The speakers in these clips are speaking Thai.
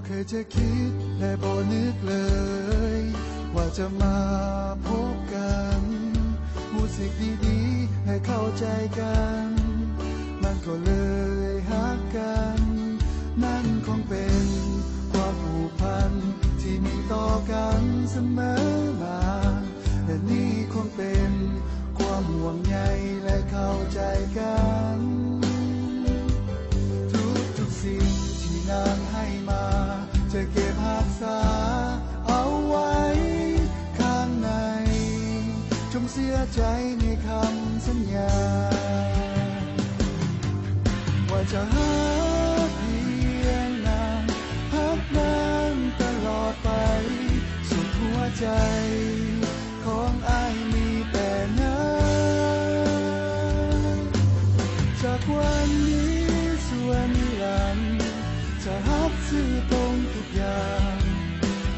เคยจะคิดและบ่นึกเลยว่าจะมาพบกันรู้สึกดีๆให้เข้าใจกันมันก็เลยฮักกันนั่นคงเป็นความผูกพันที่มีต่อกันเสมอมาและนี่คงเป็นความห่วงใยและเข้าใจกันทุกสิ่งที่นางให้มาจะเก็บรักษาเอาไว้ข้างในจงเสียใจในคำสัญญาว่าจะหาเพียงนางฮักนางตลอดไปสุดหัวใจของอ้ายมีแต่นางจากวันนี้ส่วนนิรันดร์จะฮักซื่อตรงทุกอย่าง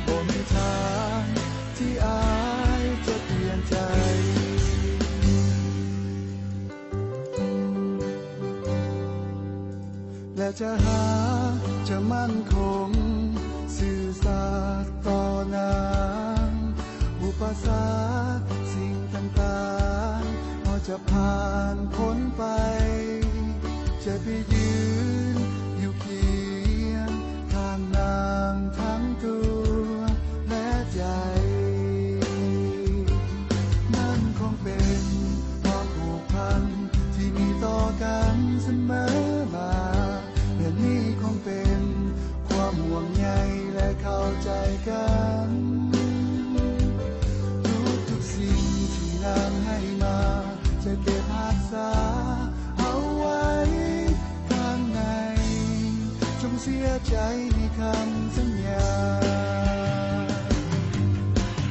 บ่มีทางที่อ้ายจะเปลี่ยนใจและจะหาจะมั่นคงซื่อสัตย์ต่อนางอุปสรรคสิ่งต่างๆเราจะผ่านพ้นไปจะไปยืนอยู่เคียงข้างนางทั้งตัวและใจนั่นคงเป็นความผูกพันที่มีต่อกันเสมอมาและนี่คงเป็นความห่วงใยและเข้าใจกันทุกสิ่งที่นางให้มาจะเก็บรักษาเอาไว้ข้างในจงเสียใจในคำสัญญา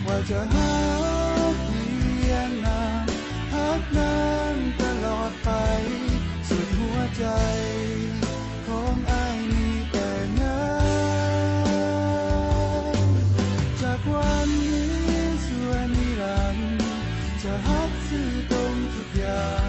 ว่าจะหาเพียงนางฮักนางตลอดไปสุดหัวใจของอ้ายมีแต่นางจากวันนี้ส่วนนิรันดร์จะฮักซื่อตรงทุกอย่าง